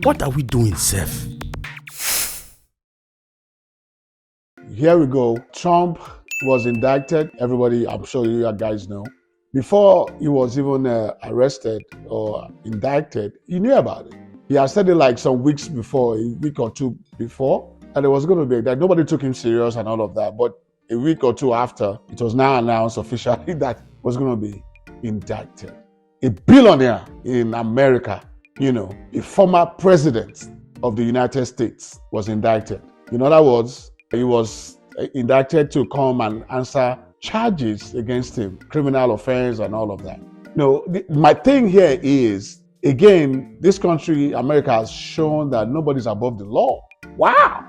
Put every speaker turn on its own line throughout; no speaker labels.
What are we doing, Seth?
Here we go. Trump was indicted. Everybody, I'm sure you guys know. Before he was even arrested or indicted, he knew about it. He had said it like some weeks before, a week or two before, and it was going to be that nobody took him serious and all of that. But a week or two after, it was now announced officially that he was going to be indicted. A billionaire in America, a former president of the United States was indicted. In other words, he was indicted to come and answer charges against him, criminal offense and all of that. My thing here is, again, this country, America, has shown that nobody's above the law. Wow.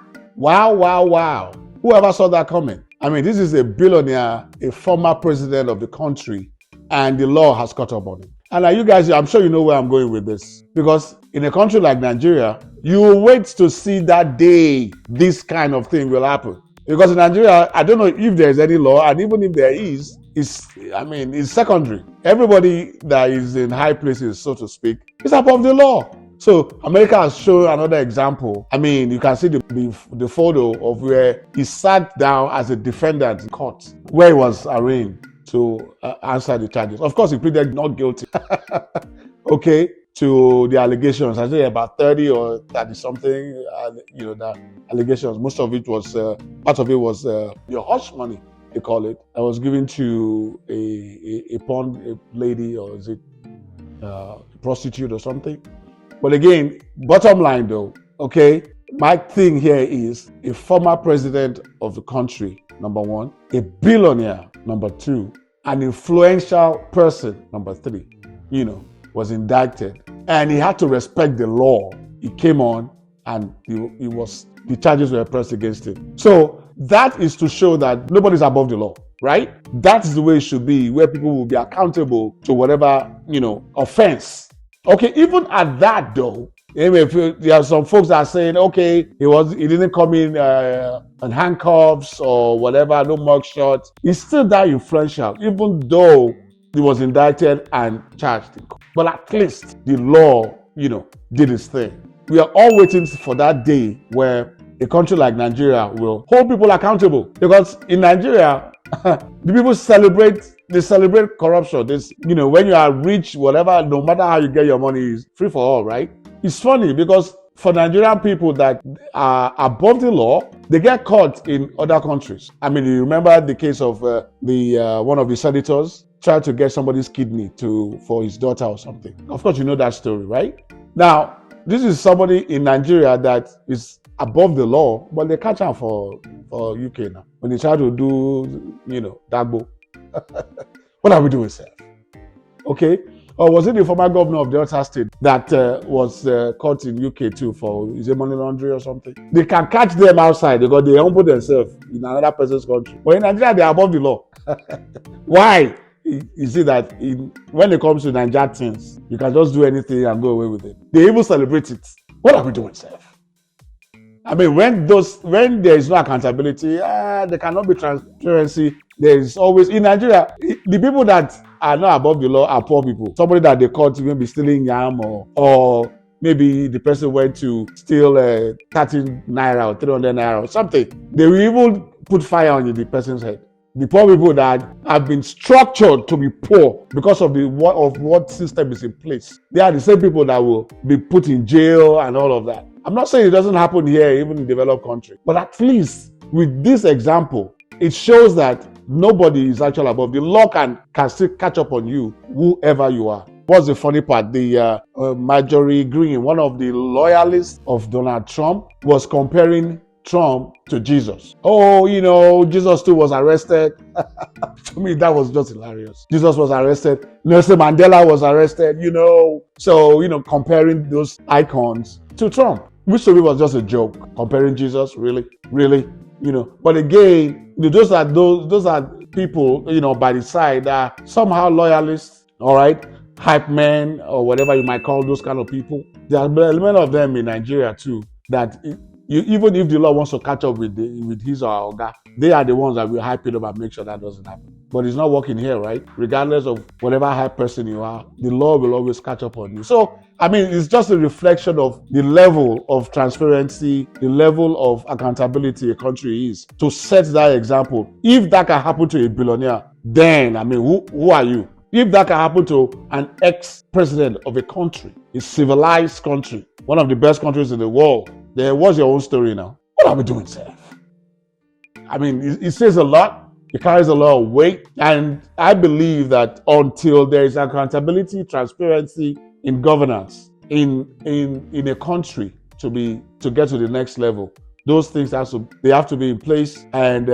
Whoever saw that coming? I mean, this is a billionaire, a former president of the country, and the law has caught up on him. And you guys, I'm sure you know where I'm going with this. Because in a country like Nigeria, you will wait to see that day this kind of thing will happen. Because in Nigeria, I don't know if there's any law, and even if there is, it's secondary. Everybody that is in high places, so to speak, is above the law. So America has shown another example. I mean, you can see the photo of where he sat down as a defendant in court, where he was arraigned to answer the charges. Of course, he pleaded not guilty. Okay, to the allegations. I think about 30 or 30 something, the allegations. Most of it was, part of it was your hush money, they call it. I was given to a pawn lady, or is it a prostitute or something? But again, bottom line though, okay, my thing here is a former president of the country, number one, a billionaire, number two, an influential person, number three, was indicted. And he had to respect the law. He came on and the charges were pressed against him. So that is to show that nobody's above the law, right? That's the way it should be, where people will be accountable to whatever, offense. Okay, even at that though, there are some folks that are saying, okay, he didn't come in handcuffs or whatever, no mugshot. He's still that influential, even though he was indicted and charged. But at least the law, did its thing. We are all waiting for that day where a country like Nigeria will hold people accountable. Because in Nigeria, the people celebrate corruption. When you are rich, whatever, no matter how you get your money, is free for all, right? It's funny because for Nigerian people that are above the law, they get caught in other countries. I mean, you remember the case of one of the senators tried to get somebody's kidney for his daughter or something. Of course, you know that story, right? Now, this is somebody in Nigeria that is above the law, but they catch him for UK now. When they try to do, Dagbo. What are we doing, sir? Okay? Or was it the former governor of Delta State that was caught in UK too for, is it money laundering or something? They can catch them outside because they humble themselves in another person's country. But in Nigeria, they are above the law. Why? You see that when it comes to Nigeria things, you can just do anything and go away with it. They even celebrate it. What are we doing, sir? I mean, when there is no accountability, there cannot be transparency. There is always, in Nigeria, the people that are not above the law are poor people. Somebody that they caught maybe stealing yam or maybe the person went to steal 13 naira or 300 naira or something. They will even put fire on the person's head. The poor people that have been structured to be poor because of what system is in place, they are the same people that will be put in jail and all of that. I'm not saying it doesn't happen here, even in developed countries, but at least with this example, it shows that nobody is actually above. The law can still catch up on you, whoever you are. What's the funny part? The Marjorie Green, one of the loyalists of Donald Trump, was comparing Trump to Jesus. Oh, Jesus too was arrested. To me, that was just hilarious. Jesus was arrested. Nelson Mandela was arrested, So, comparing those icons to Trump, which to me was just a joke. Comparing Jesus, really? But again, those are people, by the side that are somehow loyalists, all right? Hype men or whatever you might call those kind of people. There are an element of them in Nigeria too, that even if the law wants to catch up with his or our guy, they are the ones that will hype it up and make sure that doesn't happen. but it's not working here, right? Regardless of whatever high person you are, the law will always catch up on you. So, I mean, it's just a reflection of the level of transparency, the level of accountability a country is to set that example. If that can happen to a billionaire, then, I mean, who are you? If that can happen to an ex-president of a country, a civilized country, one of the best countries in the world, then what's your own story now? What are we doing, sir? I mean, it says a lot. It carries a lot of weight. And I believe that until there is accountability, transparency in governance in a country to get to the next level, those things have to be in place, and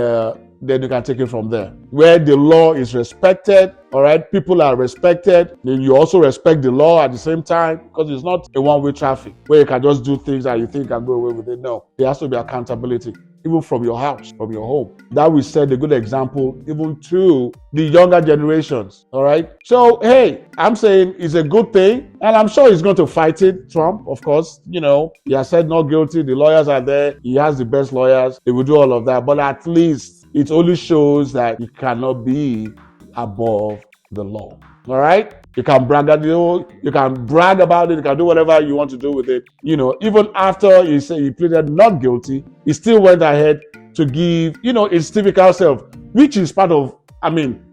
then you can take it from there. Where the law is respected, all right, people are respected, then you also respect the law at the same time, because it's not a one-way traffic where you can just do things that you think can go away with it. No, there has to be accountability, even from your house, from your home. That will set a good example even to the younger generations, all right? So, hey, I'm saying it's a good thing, and I'm sure he's going to fight it, Trump, of course. You know, he has said not guilty, the lawyers are there, he has the best lawyers, they will do all of that, but at least it only shows that you cannot be above the law, all right? You can brag about it, you can do whatever you want to do with it. You know, even after he pleaded not guilty, he still went ahead to give, his typical self, which is part of,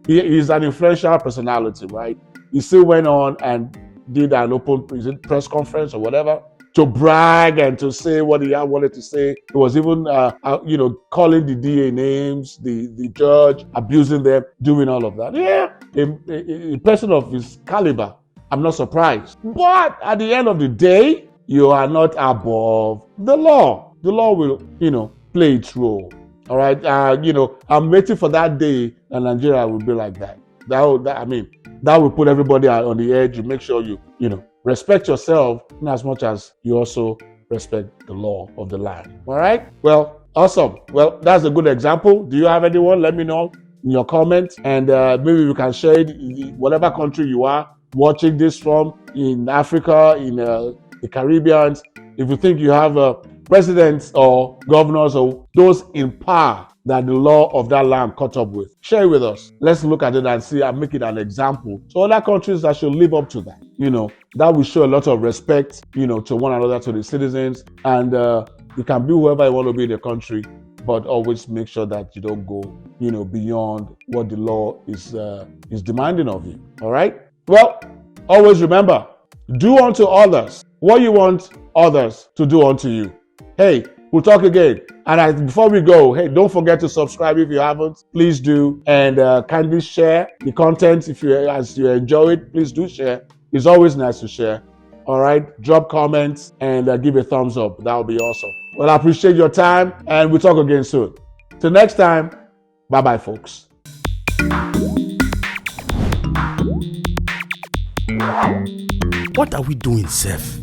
he's an influential personality, right? He still went on and did an open press conference or whatever to brag and to say what he wanted to say. He was even, calling the DA names, the judge, abusing them, doing all of that. Yeah, a person of his caliber, I'm not surprised. But at the end of the day, you are not above the law. The law will, play its role. All right. I'm waiting for that day that Nigeria will be like that. That will put everybody on the edge. You make sure you respect yourself in as much as you also respect the law of the land. All right? Well, awesome. Well, that's a good example. Do you have anyone? Let me know in your comments, and maybe we can share it in whatever country you are watching this from, in Africa, in the Caribbean. If you think you have presidents or governors or those in power that the law of that land caught up with, share it with us. Let's look at it and see and make it an example to other countries that should live up to that. That will show a lot of respect, to one another, to the citizens. And you can be whoever you want to be in the country, but always make sure that you don't go, beyond what the law is demanding of you. All right? Well, always remember, do unto others what you want others to do unto you. Hey, we'll talk again. And before we go, hey, don't forget to subscribe if you haven't. Please do. And kindly share the content as you enjoy it. Please do share. It's always nice to share. All right. Drop comments and give a thumbs up. That would be awesome. Well, I appreciate your time, and we'll talk again soon. Till next time. Bye-bye, folks.
What are we doing, Seth?